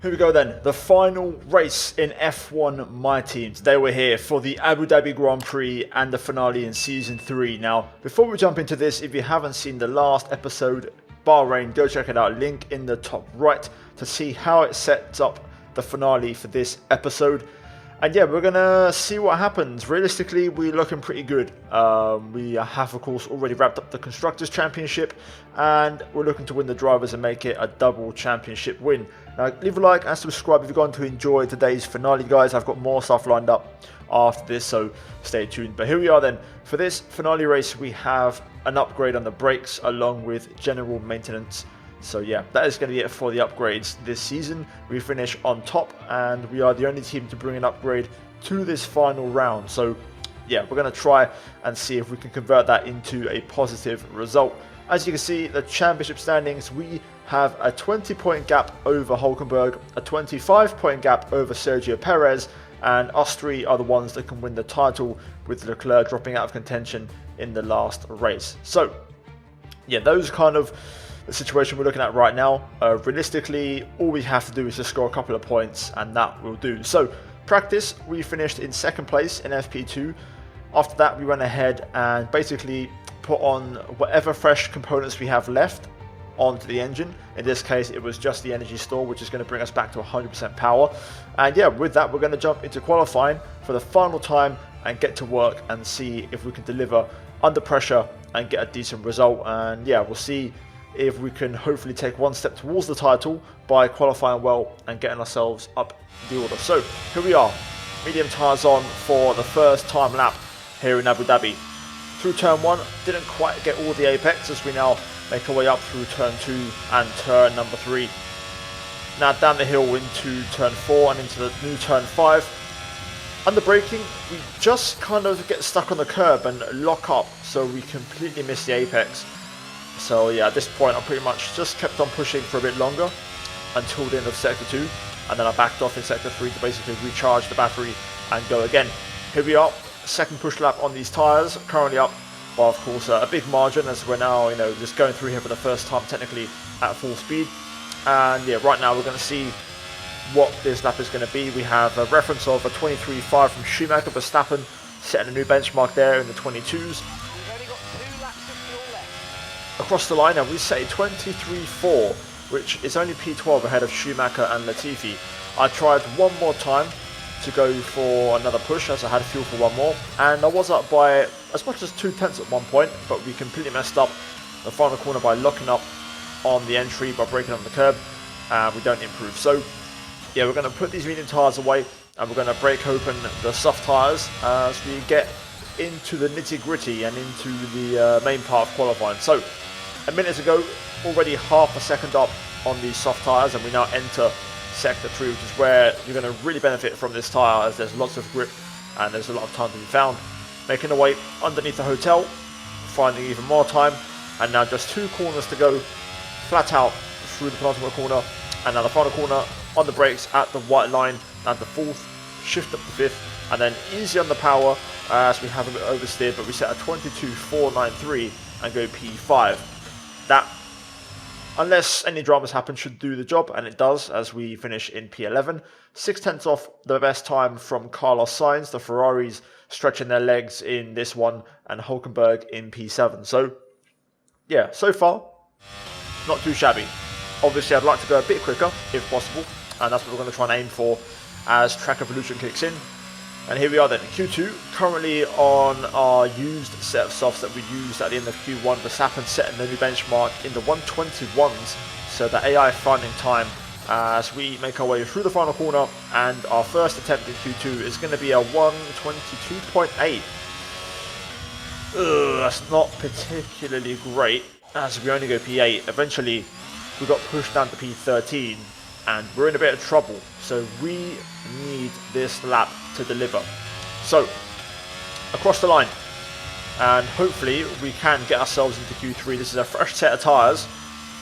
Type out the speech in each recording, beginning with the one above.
Here we go then, the final race in F1 My Team. Today we're here for the Abu Dhabi Grand Prix and the finale in Season 3. Now, before we jump into this, if you haven't seen the last episode, Bahrain, go check it out, link in the top right to see how it sets up the finale for this episode. And yeah, we're going to see what happens. Realistically, we're looking pretty good. We have, of course, already wrapped up the Constructors' Championship, and we're looking to win the Drivers and make it a double championship win. Now, leave a like and subscribe if you're going to enjoy today's finale, guys. I've got more stuff lined up after this, so stay tuned. But here we are then. For this finale race, we have an upgrade on the brakes along with general maintenance. So yeah, that is going to be it for the upgrades this season. We finish on top, and we are the only team to bring an upgrade to this final round. So yeah, we're going to try and see if we can convert that into a positive result. As you can see, the championship standings, we have a 20-point gap over Hulkenberg, a 25-point gap over Sergio Perez, and us three are the ones that can win the title, with Leclerc dropping out of contention in the last race. So yeah, those kind of the situation we're looking at right now. Realistically, all we have to do is just score a couple of points, and that will do. So practice, we finished in second place in FP2. After that, we went ahead and basically put on whatever fresh components we have left onto the engine. In this case, it was just the energy store, which is going to bring us back to 100% power. And yeah, with that, we're going to jump into qualifying for the final time and get to work and see if we can deliver under pressure and get a decent result. And yeah, we'll see if we can hopefully take one step towards the title by qualifying well and getting ourselves up the order. So here we are, medium tyres on for the first time lap here in Abu Dhabi. Through turn 1, didn't quite get all the apex as we now make our way up through turn 2 and turn number 3. Now down the hill into turn 4 and into the new turn 5. Under braking, we just kind of get stuck on the curb and lock up, so we completely miss the apex. So yeah, at this point I pretty much just kept on pushing for a bit longer until the end of sector 2, and then I backed off in sector 3 to basically recharge the battery and go again. Here we are, second push lap on these tyres, currently up by of course a big margin, as we're now just going through here for the first time technically at full speed. And yeah, right now we're going to see what this lap is going to be. We have a reference of a 23.5 from Schumacher. Verstappen setting a new benchmark there in the 22s. Across the line now, we say 23.4, which is only P12 ahead of Schumacher and Latifi. I tried one more time to go for another push as I had fuel for one more, and I was up by as much as 2/10 at one point, but we completely messed up the final corner by locking up on the entry by braking on the curb, and we don't improve. So yeah, we're going to put these medium tyres away, and we're going to break open the soft tyres as we get into the nitty gritty and into the main part of qualifying. So a minute ago, already half a second up on these soft tyres, and we now enter sector 3, which is where you're going to really benefit from this tyre, as there's lots of grip and there's a lot of time to be found. Making our way underneath the hotel, finding even more time, and now just 2 corners to go, flat out through the penultimate corner, and now the final corner on the brakes at the white line, and the 4th, shift up the 5th, and then easy on the power as we have a bit oversteered, but we set a 22.493 and go P5. That, unless any dramas happen, should do the job, and it does, as we finish in P11. 6/10 off the best time from Carlos Sainz, the Ferraris stretching their legs in this one, and Hulkenberg in P7. So yeah, so far, not too shabby. Obviously I'd like to go a bit quicker if possible, and that's what we're going to try and aim for as track evolution kicks in. And here we are then, Q2, currently on our used set of softs that we used at the end of Q1. Verstappen setting the new benchmark in the 121s, so the AI finding time as we make our way through the final corner, and our first attempt in Q2 is going to be a 122.8. That's not particularly great, as we only go P8. Eventually we got pushed down to P13, and we're in a bit of trouble, so we need this lap to deliver. So across the line, and hopefully we can get ourselves into Q3. This is a fresh set of tyres.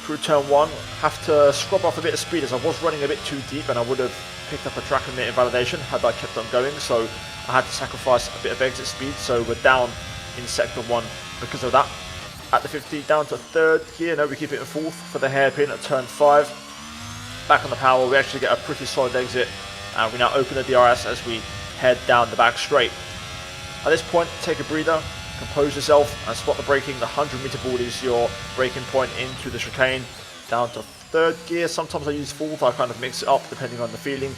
Through turn 1, have to scrub off a bit of speed as I was running a bit too deep, and I would have picked up a track limit invalidation had I kept on going, so I had to sacrifice a bit of exit speed. So we're down in sector 1 because of that. At the 50, down to 3rd gear. No, we keep it in 4th for the hairpin at turn 5. back on the power. We actually get a pretty solid exit, and we now open the DRS as we head down the back straight. At this point, take a breather, compose yourself, and spot the braking. The 100-meter board is your braking point into the chicane, down to third gear. Sometimes I use fourth, I kind of mix it up depending on the feeling.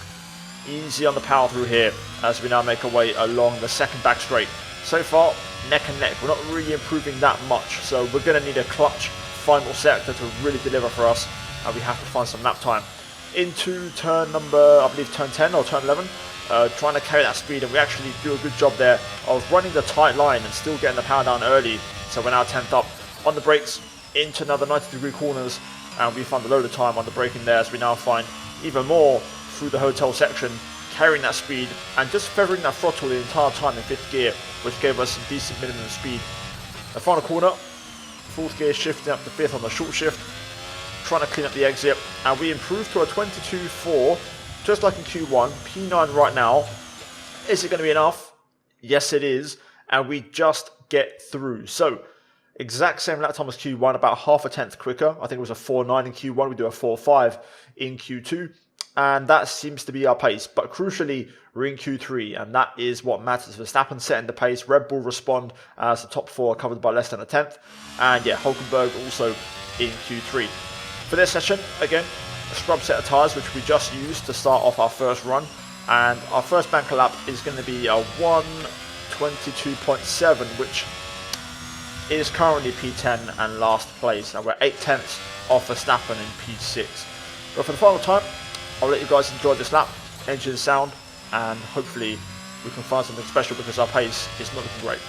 Easy on the power through here as we now make our way along the second back straight. So far, neck and neck. We're not really improving that much, so we're going to need a clutch final sector to really deliver for us, and we have to find some lap time. Into turn number, I believe turn 10 or turn 11, trying to carry that speed, and we actually do a good job there of running the tight line and still getting the power down early. So we're now 10th up on the brakes into another 90-degree corners, and we found a load of time on the braking there as we now find even more through the hotel section, carrying that speed and just feathering that throttle the entire time in 5th gear, which gave us some decent minimum speed. The final corner, 4th gear shifting up to 5th on the short shift, trying to clean up the exit, and we improved to a 22.4, just like in Q1, P9 right now. Is it going to be enough? Yes, it is, and we just get through. So, exact same lap time as Q1, about half a tenth quicker. I think it was a 4.9 in Q1, we do a 4.5 in Q2, and that seems to be our pace. But crucially, we're in Q3, and that is what matters. Verstappen setting the pace, Red Bull respond as the top 4 are covered by less than a tenth, and yeah, Hulkenberg also in Q3. For this session, again, a scrub set of tyres which we just used to start off our first run, and our first banker lap is going to be a 1:22.7, which is currently P10 and last place, and we're 8 tenths off Verstappen in P6. But for the final time, I'll let you guys enjoy this lap, engine sound, and hopefully we can find something special because our pace is not looking great.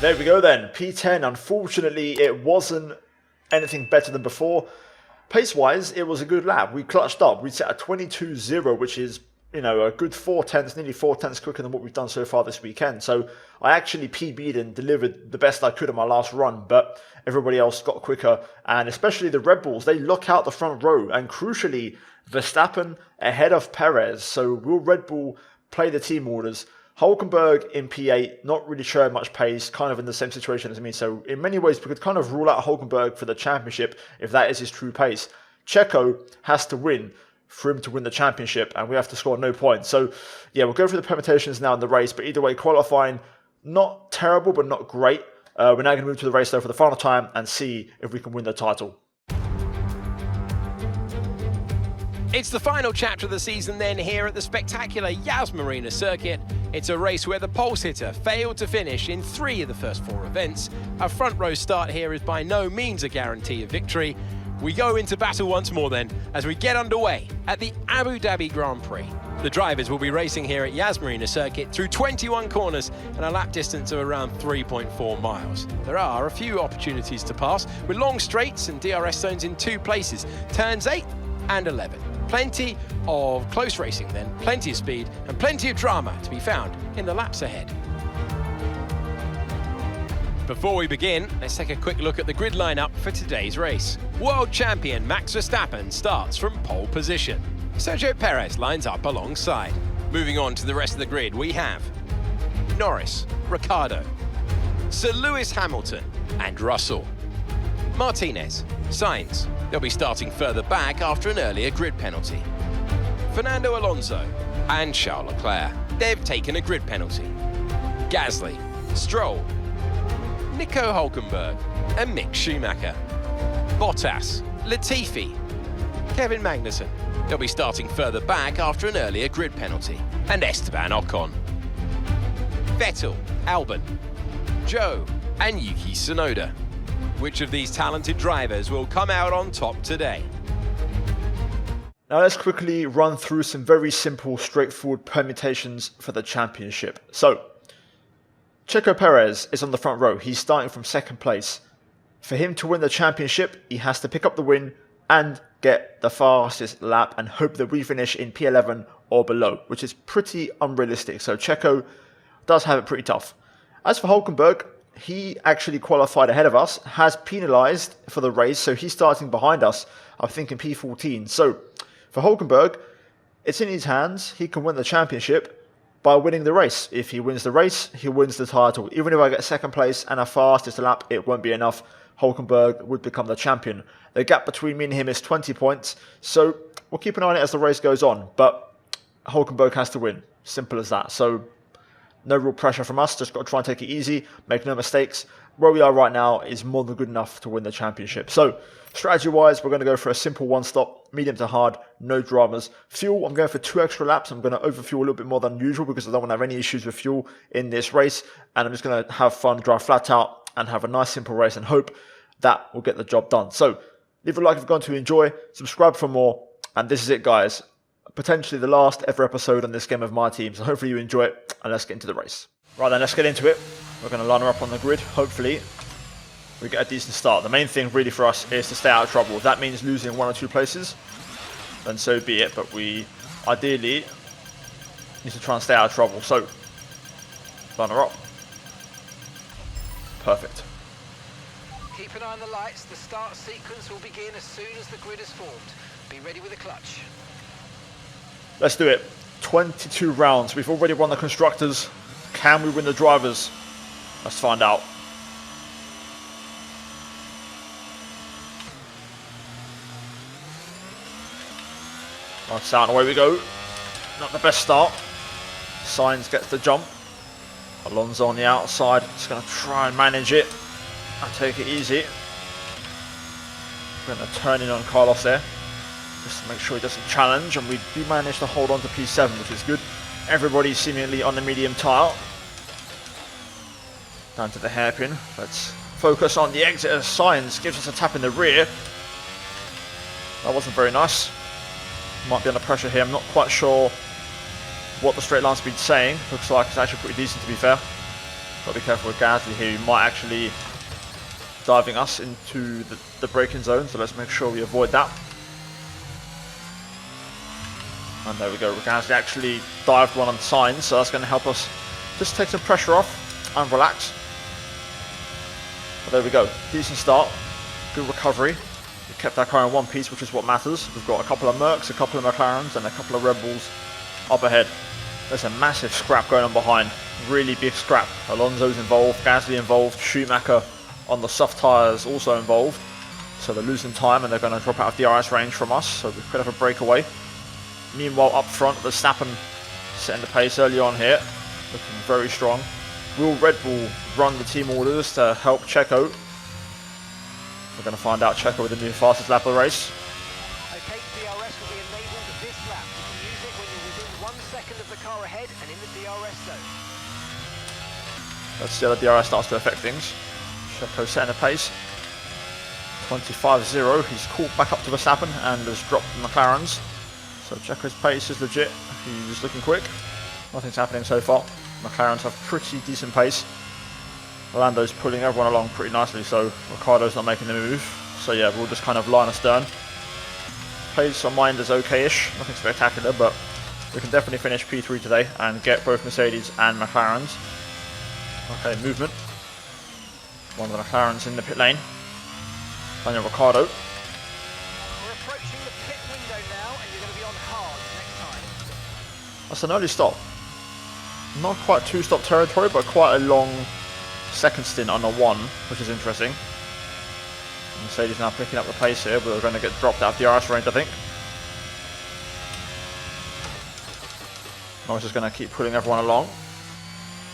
There we go then, P10. Unfortunately, it wasn't anything better than before. Pace-wise, it was a good lap. We clutched up. We set a 22.0, which is, you know, a good 4 tenths, nearly 4 tenths quicker than what we've done so far this weekend. So I actually PB'd and delivered the best I could on my last run, but everybody else got quicker. And especially the Red Bulls, they lock out the front row. And crucially, Verstappen ahead of Perez. So will Red Bull play the team orders? Hulkenberg in P8, not really showing much pace, kind of in the same situation as me. So in many ways, we could kind of rule out Hulkenberg for the championship if that is his true pace. Checo has to win for him to win the championship, and we have to score no points. So yeah, we'll go through the permutations now in the race, but either way, qualifying, not terrible, but not great. We're now going to move to the race though for the final time and see if we can win the title. It's the final chapter of the season then here at the spectacular Yas Marina circuit. It's a race where the pole sitter failed to finish in 3 of the first 4 events. A front row start here is by no means a guarantee of victory. We go into battle once more then as we get underway at the Abu Dhabi Grand Prix. The drivers will be racing here at Yas Marina circuit through 21 corners and a lap distance of around 3.4 miles. There are a few opportunities to pass with long straights and DRS zones in 2 places, turns 8 and 11. Plenty of close racing then, plenty of speed and plenty of drama to be found in the laps ahead. Before we begin, let's take a quick look at the grid lineup for today's race. World champion Max Verstappen starts from pole position. Sergio Perez lines up alongside. Moving on to the rest of the grid, we have Norris, Ricciardo, Sir Lewis Hamilton and Russell. Martinez, Sainz. They'll be starting further back after an earlier grid penalty. Fernando Alonso and Charles Leclerc. They've taken a grid penalty. Gasly, Stroll, Nico Hulkenberg and Mick Schumacher. Bottas, Latifi, Kevin Magnussen. They'll be starting further back after an earlier grid penalty. And Esteban Ocon. Vettel, Albon, Zhou and Yuki Tsunoda. Which of these talented drivers will come out on top today? Now let's quickly run through some very simple, straightforward permutations for the championship. So, Checo Perez is on the front row. He's starting from second place. For him to win the championship, he has to pick up the win and get the fastest lap and hope that we finish in P11 or below, which is pretty unrealistic. So Checo does have it pretty tough. As for Hulkenberg, he actually qualified ahead of us, has penalised for the race, so he's starting behind us, I think in P14. So for Hulkenberg, it's in his hands. He can win the championship by winning the race. If he wins the race, he wins the title. Even if I get second place and a fastest lap, it won't be enough. Hulkenberg would become the champion. The gap between me and him is 20 points, so we'll keep an eye on it as the race goes on. But Hulkenberg has to win. Simple as that. So no real pressure from us. Just got to try and take it easy, make no mistakes. Where we are right now is more than good enough to win the championship. So strategy-wise, we're going to go for a simple one-stop, medium to hard, no dramas. Fuel, I'm going for 2 extra laps. I'm going to overfuel a little bit more than usual because I don't want to have any issues with fuel in this race. And I'm just going to have fun, drive flat out, and have a nice simple race and hope that will get the job done. So leave a like if you've gone to enjoy, subscribe for more, and this is it, guys. Potentially the last ever episode on this game of my team. So hopefully you enjoy it, and let's get into the race. Right then, let's get into it. We're going to line her up on the grid. Hopefully we get a decent start. The main thing really for us is to stay out of trouble. If that means losing 1 or 2 places, then so be it. But we ideally need to try and stay out of trouble. So line her up. Perfect. Keep an eye on the lights. The start sequence will begin as soon as the grid is formed. Be ready with the clutch. Let's do it. 22 rounds. We've already won the constructors. Can we win the drivers? Let's find out. Nice out, and away we go. Not the best start. Sainz gets the jump. Alonso on the outside. Just going to try and manage it and take it easy. We're going to turn in on Carlos there, just to make sure he doesn't challenge, and we do manage to hold on to P7, which is good. Everybody's seemingly on the medium tire. Down to the hairpin. Let's focus on the exit as Sainz gives us a tap in the rear. That wasn't very nice. Might be under pressure here. I'm not quite sure what the straight line speed's saying. Looks like it's actually pretty decent, to be fair. Got to be careful with Gasly here. He might actually diving us into the braking zone, so let's make sure we avoid that. And there we go. Gasly actually dived one on Sainz, so that's going to help us just take some pressure off and relax. But there we go. Decent start. Good recovery. We kept our car in one piece, which is what matters. We've got a couple of Mercs, a couple of McLarens, and a couple of Red Bulls up ahead. There's a massive scrap going on behind. Really big scrap. Alonso's involved, Gasly involved, Schumacher on the soft tyres also involved. So they're losing time and they're going to drop out of DRS range from us. So we could have a breakaway. Meanwhile, up front, Verstappen setting the pace early on here. Looking very strong. Will Red Bull run the team orders to help Checo? We're going to find out. Checo with the new fastest lap of the race. Okay, DRS will be enabled this lap. You can use it when you're within 1 second of the car ahead and in the DRS zone. Let's see how the DRS starts to affect things. Checo setting a pace. 25.0. He's caught back up to Verstappen and has dropped the McLarens. So Checo's pace is legit. He's looking quick. Nothing's happening so far. McLarens have pretty decent pace. Lando's pulling everyone along pretty nicely, so Ricciardo's not making the move. So yeah, we'll just kind of line astern. Pace on mine is okay-ish, nothing spectacular, but we can definitely finish P3 today and get both Mercedes and McLarens. Okay, movement. One of the McLarens in the pit lane. Daniel Ricciardo. We're approaching the pit window now, and you're going to be on hard next time. That's an early stop. Not quite two-stop territory, but quite a long second stint on a 1, which is interesting. Mercedes now picking up the pace here, but they're going to get dropped out of the DRS range, I think. Norris is going to keep pulling everyone along.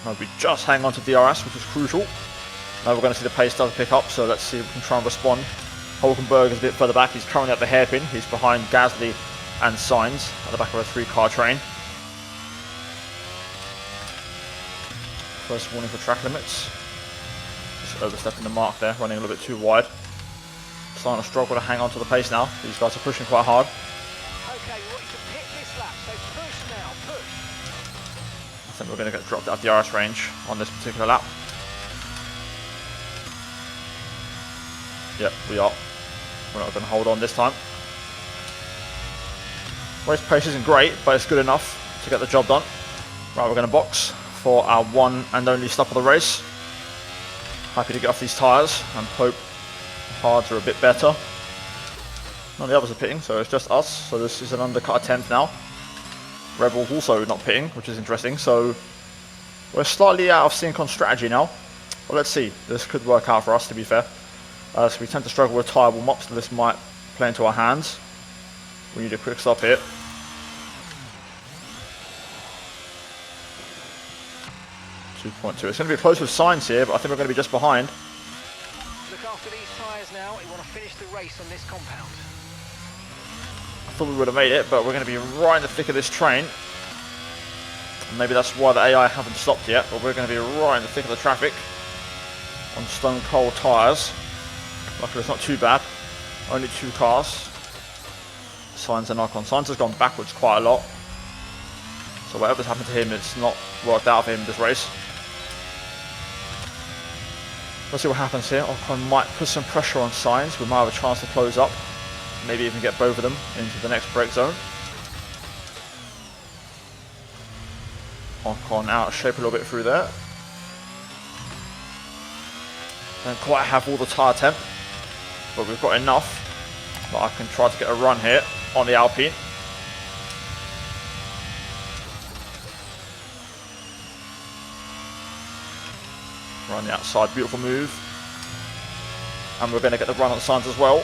Now we just hang on to DRS, which is crucial. Now we're going to see the pace start to pick up, so let's see if we can try and respond. Hulkenberg is a bit further back. He's currently at the hairpin. He's behind Gasly and Sainz at the back of a 3-car train. First warning for track limits. Just overstepping the mark there, running a little bit too wide. Starting to struggle to hang on to the pace now. These guys are pushing quite hard. Okay, we want you to pit this lap, so push now, push. I think we're going to get dropped out of the DRS range on this particular lap. Yep, we are. We're not going to hold on this time. Race pace isn't great, but it's good enough to get the job done. Right, we're going to box for our one and only stop of the race. Happy to get off these tyres and hope the hards are a bit better. None of the others are pitting, so it's just us. So this is an undercut attempt now. Red Bull also not pitting, which is interesting. So we're slightly out of sync on strategy now. But let's see. This could work out for us, to be fair. So we tend to struggle with tyre warm-ups, so this might play into our hands. We need a quick stop here. .2. It's going to be close with Sainz here, but I think we're going to be just behind. Look after these tyres now. We want to finish the race on this compound. I thought we would have made it, but we're going to be right in the thick of this train. And maybe that's why the AI haven't stopped yet, but we're going to be right in the thick of the traffic on stone cold tyres. Luckily it's not too bad. Only 2 cars. Sainz and Ocon. Sainz has gone backwards quite a lot. So whatever's happened to him, it's not worked out for him this race. Let's see what happens here. Ocon might put some pressure on Sainz. We might have a chance to close up. Maybe even get both of them into the next brake zone. Ocon out of shape a little bit through there. Don't quite have all the tyre temp, but we've got enough that I can try to get a run here on the Alpine. Run the outside, beautiful move. And we're going to get the run on Sainz as well.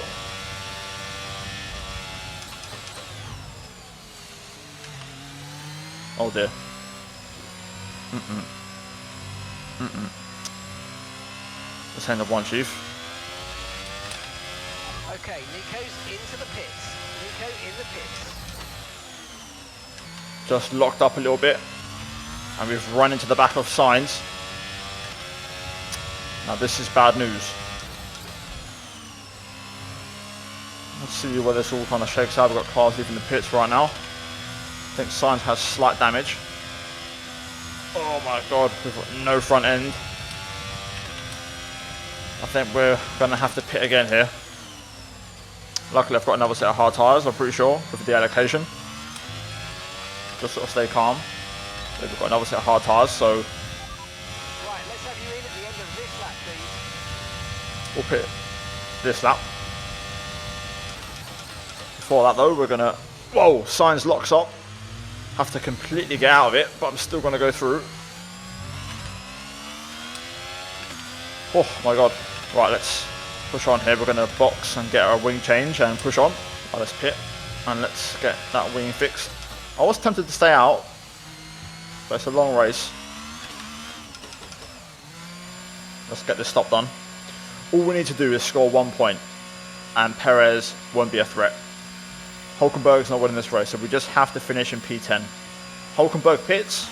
Oh dear. Let's hang up one, Chief. Okay, Nico's into the pits. Nico in the pits. Just locked up a little bit. And we've run into the back of Sainz. Now this is bad news. Let's see where this all kind of shakes out. We've got cars leaving the pits right now. I think Sainz has slight damage. Oh my god, we've got no front end. I think we're going to have to pit again here. Luckily I've got another set of hard tyres, I'm pretty sure, with the allocation. Just sort of stay calm. We've got another set of hard tyres, so Right, let's have you in at the end of this lap, please. we'll pit this lap. Before that though, we're going to... Whoa, Sainz locks up. Have to completely get out of it, but I'm still going to go through. Oh my god. Right, let's push on here. We're going to box and get our wing change and push on. Right, let's pit and let's get that wing fixed. I was tempted to stay out, but it's a long race. Let's get this stop done. All we need to do is score 1 point and Perez won't be a threat. Hulkenberg's not winning this race, so we just have to finish in P10. Hulkenberg pits.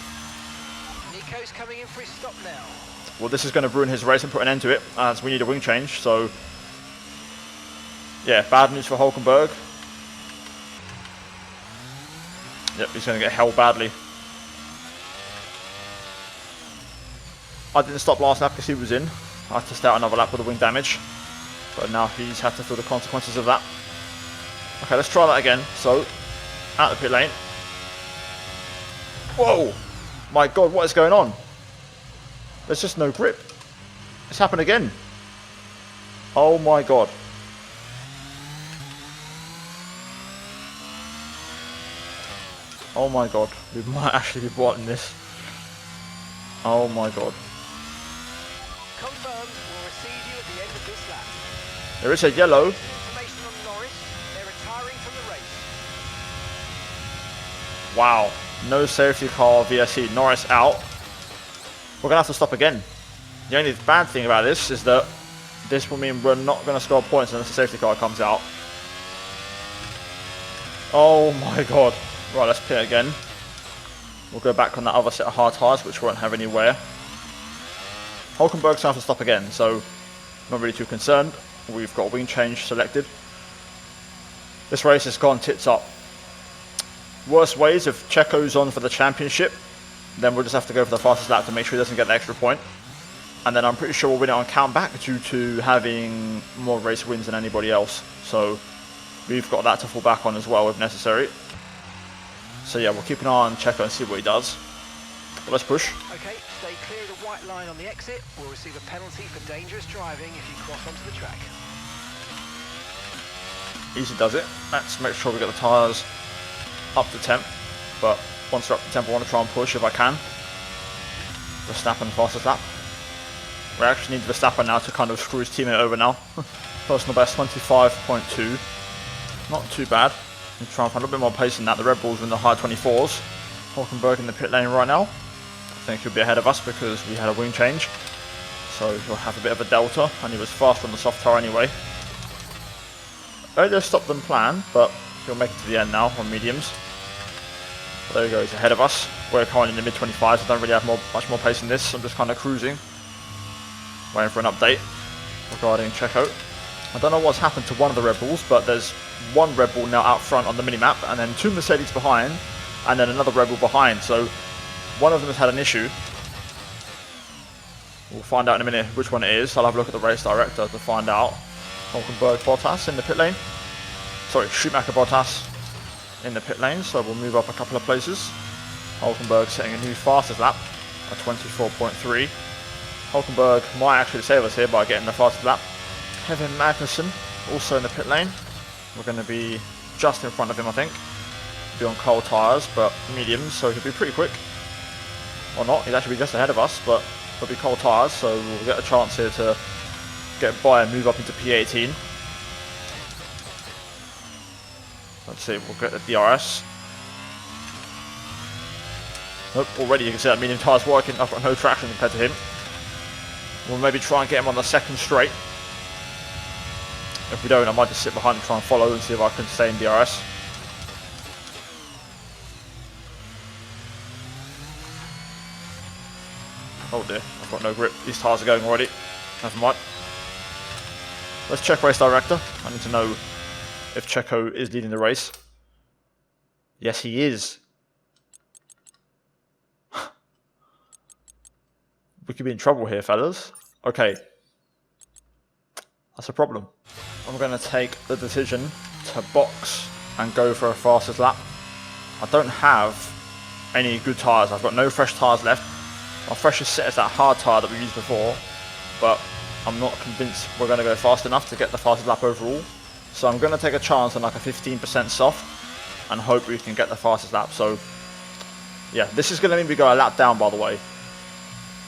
Nico's coming in for his stop now. Well, this is going to ruin his race and put an end to it, as we need a wing change. So, yeah, bad news for Hulkenberg. Yep, he's going to get held badly. I didn't stop last lap because he was in. I had to stay out another lap with the wing damage. But now he's had to feel the consequences of that. Okay, let's try that again. So, out the pit lane. Whoa! My god, what is going on? There's just no grip. It's happened again. Oh my god. Oh my god. We might actually be wanting this. Oh my god. Confirmed, we'll receive you at the end of this lap. There is a yellow. Information on Norris. They're retiring from the race. Wow. No safety car VSC. Norris out. We're going to have to stop again. The only bad thing about this is that this will mean we're not going to score points unless the safety car comes out. Oh my god. Right, let's pit again. We'll go back on that other set of hard tyres, which won't have any wear. Hulkenberg's going to have to stop again, so not really too concerned. We've got a wing change selected. This race has gone tits up. Worst ways, if Checo's on for the championship, then we'll just have to go for the fastest lap to make sure he doesn't get the extra point. And then I'm pretty sure we'll win it on count back due to having more race wins than anybody else. So we've got that to fall back on as well if necessary. So yeah, we'll keep an eye on Checo and see what he does. But let's push. Okay, stay clear of the white line on the exit. We'll receive a penalty for dangerous driving if you cross onto the track. Easy does it. Let's make sure we get the tyres up to temp. But once they're up to temp, I want to try and push if I can. Verstappen fastest lap. We actually need Verstappen now to kind of screw his teammate over now. Personal best 25.2. Not too bad. We'll try and find a little bit more pace than that. The Red Bulls are in the high 24s. Hulkenberg in the pit lane right now. I think he'll be ahead of us because we had a wing change. So he'll have a bit of a delta, and he was faster on the soft tyre anyway. Earlier stopped than planned, but he'll make it to the end now on mediums. But there he goes, ahead of us. We're currently in the mid-25s. I don't really have much more pace in this. I'm just kind of cruising. Waiting for an update regarding Checo. I don't know what's happened to one of the Red Bulls, but there's one Red Bull now out front on the minimap, and then two Mercedes behind, and then another Red Bull behind. So one of them has had an issue. We'll find out in a minute which one it is. I'll have a look at the race director to find out. Hulkenberg Bottas in the pit lane. Sorry, Schumacher Bottas in the pit lane. So we'll move up a couple of places. Hulkenberg setting a new fastest lap at 24.3. Hulkenberg might actually save us here by getting the fastest lap. Kevin Magnussen also in the pit lane. We're going to be just in front of him, I think. Be on cold tyres, but mediums, so he'll be pretty quick. Or not, he'll actually be just ahead of us, but he'll be cold tyres, so we'll get a chance here to get by and move up into P18. Let's see, we'll get the DRS. Nope, already you can see that medium tyre's working. I've got no traction compared to him. We'll maybe try and get him on the second straight. If we don't, I might just sit behind and try and follow and see if I can stay in DRS. Oh dear, I've got no grip. These tyres are going already. Never mind. Let's check race director. I need to know if Checo is leading the race. Yes, he is. We could be in trouble here, fellas. Okay. That's a problem. I'm going to take the decision to box and go for a fastest lap. I don't have any good tyres. I've got no fresh tyres left. My freshest set is that hard tyre that we used before, but I'm not convinced we're going to go fast enough to get the fastest lap overall. So I'm going to take a chance on like a 15% soft and hope we can get the fastest lap. So yeah, this is going to mean we go a lap down, by the way.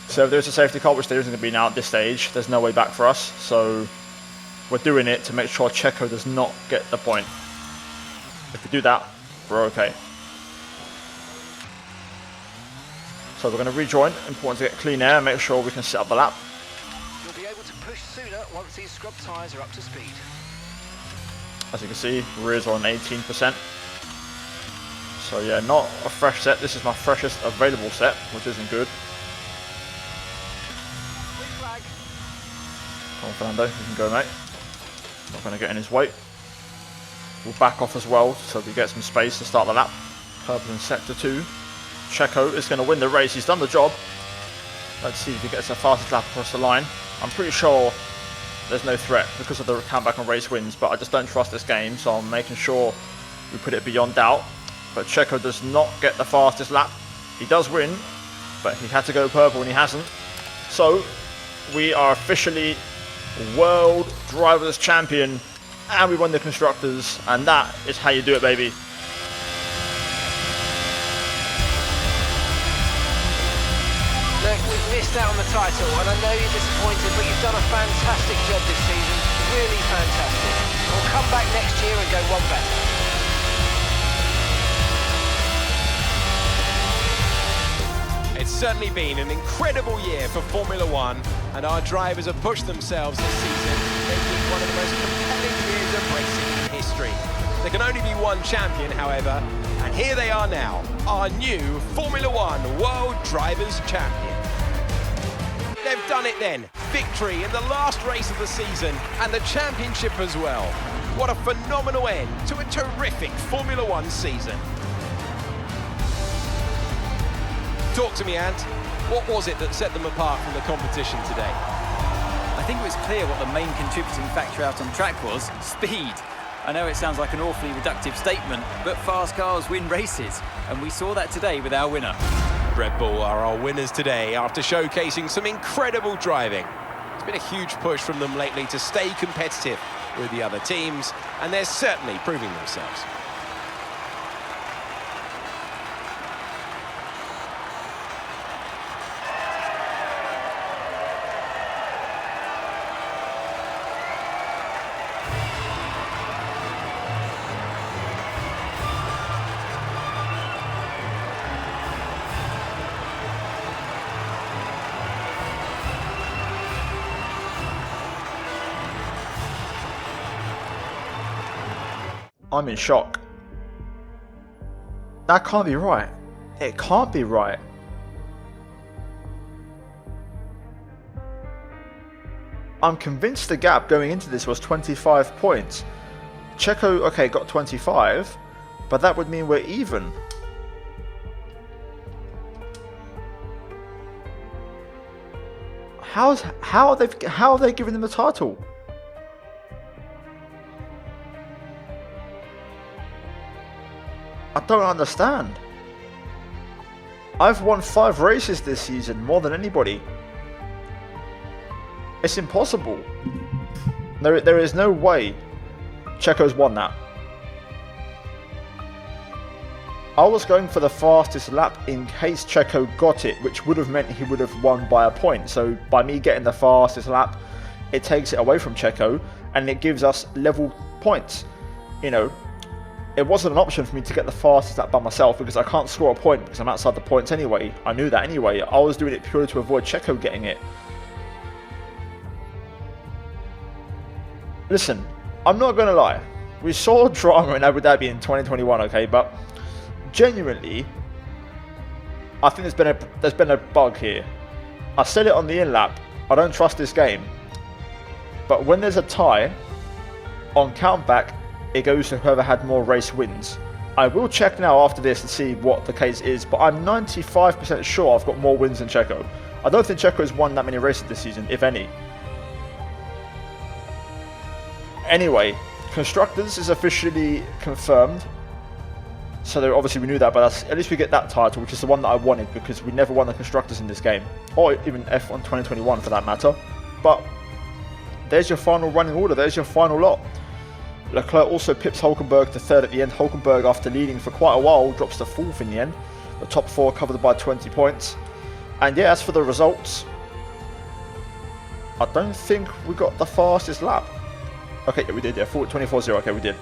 So if there's a safety car, which there isn't going to be now at this stage, there's no way back for us. So we're doing it to make sure Checo does not get the point. If we do that, we're okay. So we're going to rejoin. Important to get clean air and make sure we can set up the lap. You'll be able to push sooner once these scrub tyres are up to speed. As you can see, rears are on 18%. So yeah, not a fresh set. This is my freshest available set, which isn't good. Green flag. Come on, Fernando, you can go, mate. Not going to get in his way. We'll back off as well so we get some space to start the lap. Purple in sector 2. Checo is going to win the race. He's done the job. Let's see if he gets the fastest lap across the line. I'm pretty sure there's no threat because of the comeback on race wins, but I just don't trust this game, so I'm making sure we put it beyond doubt. But Checo does not get the fastest lap. He does win, but he had to go purple and he hasn't. So we are officially World Drivers' Champion, and we won the Constructors, and that is how you do it, baby. Look, we've missed out on the title, and I know you're disappointed, but you've done a fantastic job this season. Really fantastic. We'll come back next year and go one better. It's certainly been an incredible year for Formula One, and our drivers have pushed themselves this season, making it one of the most compelling years of racing in history. There can only be one champion, however, and here they are now, our new Formula One World Drivers' Champion. They've done it then. Victory in the last race of the season and the championship as well. What a phenomenal end to a terrific Formula One season. Talk to me, Ant. What was it that set them apart from the competition today? I think it was clear what the main contributing factor out on track was: speed. I know it sounds like an awfully reductive statement, but fast cars win races, and we saw that today with our winner. Red Bull are our winners today after showcasing some incredible driving. It's been a huge push from them lately to stay competitive with the other teams, and they're certainly proving themselves. I'm in shock. That can't be right. It can't be right. I'm convinced the gap going into this was 25 points. Checo, okay, got 25, but that would mean we're even. How are they giving them the title? I don't understand. I've won 5 races this season, more than anybody. It's impossible. There is no way Checo's won that. I was going for the fastest lap in case Checo got it, which would have meant he would have won by a point. So by me getting the fastest lap, it takes it away from Checo and it gives us level points. You know, it wasn't an option for me to get the fastest lap by myself because I can't score a point because I'm outside the points anyway. I knew that anyway. I was doing it purely to avoid Checo getting it. Listen, I'm not going to lie. We saw drama in Abu Dhabi in 2021, okay, but genuinely, I think there's been a bug here. I said it on the in-lap. I don't trust this game. But when there's a tie, on countback, it goes to whoever had more race wins. I will check now after this to see what the case is, but I'm 95% sure I've got more wins than Checo. I don't think Checo has won that many races this season, if any. Anyway, Constructors is officially confirmed. So obviously we knew that, but at least we get that title, which is the one that I wanted, because we never won the Constructors in this game. Or even F1 2021 for that matter. But there's your final running order, there's your final lot. Leclerc also pips Hulkenberg to 3rd at the end. Hulkenberg, after leading for quite a while, drops to 4th in the end. The top 4 covered by 20 points. And yeah, as for the results, I don't think we got the fastest lap. Okay, yeah, we did, yeah, 24-0, okay, we did.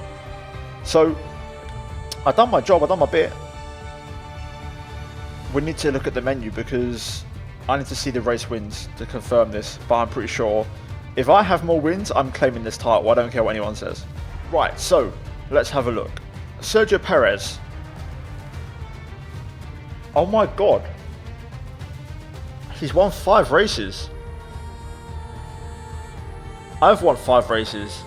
So, I've done my job, I've done my bit. We need to look at the menu because I need to see the race wins to confirm this, but I'm pretty sure if I have more wins, I'm claiming this title. I don't care what anyone says. Right, so let's have a look. Sergio Perez. Oh my god. He's won 5 races. I've won 5 races.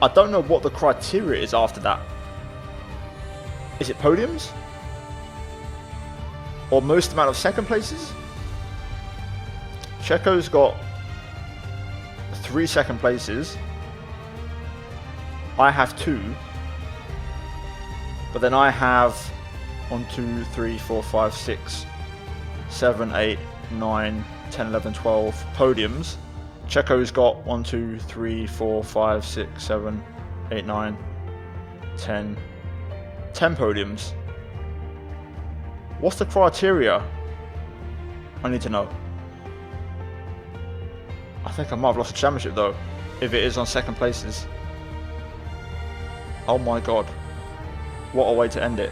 I don't know what the criteria is after that. Is it podiums? Or most amount of second places? Checo's got 3 second places. I have 2. But then I have 1, 2, 3, 4, 5, 6, 7, 8, 9, 10, 11, 12 podiums. Checo's got 1, 2, 3, 4, 5, 6, 7, 8, 9, 10 podiums. What's the criteria? I need to know. I think I might have lost the championship though, if it is on second places. Oh my god. What a way to end it.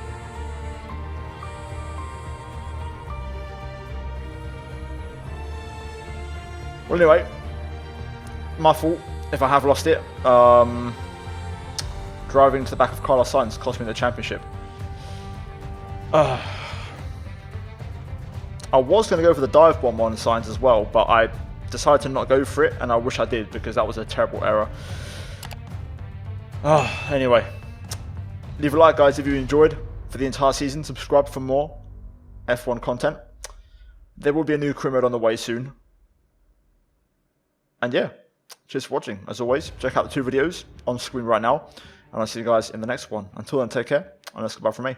Well, anyway, my fault if I have lost it. Driving to the back of Carlos Sainz cost me the championship. I was going to go for the dive bomb on Sainz as well, but I decided to not go for it, and I wish I did because that was a terrible error. Anyway, leave a like, guys, if you enjoyed for the entire season. Subscribe for more F1 content. There will be a new crew mode on the way soon. And yeah, cheers for watching. As always, check out the 2 videos on screen right now, and I'll see you guys in the next one. Until then, take care, and that's goodbye from me.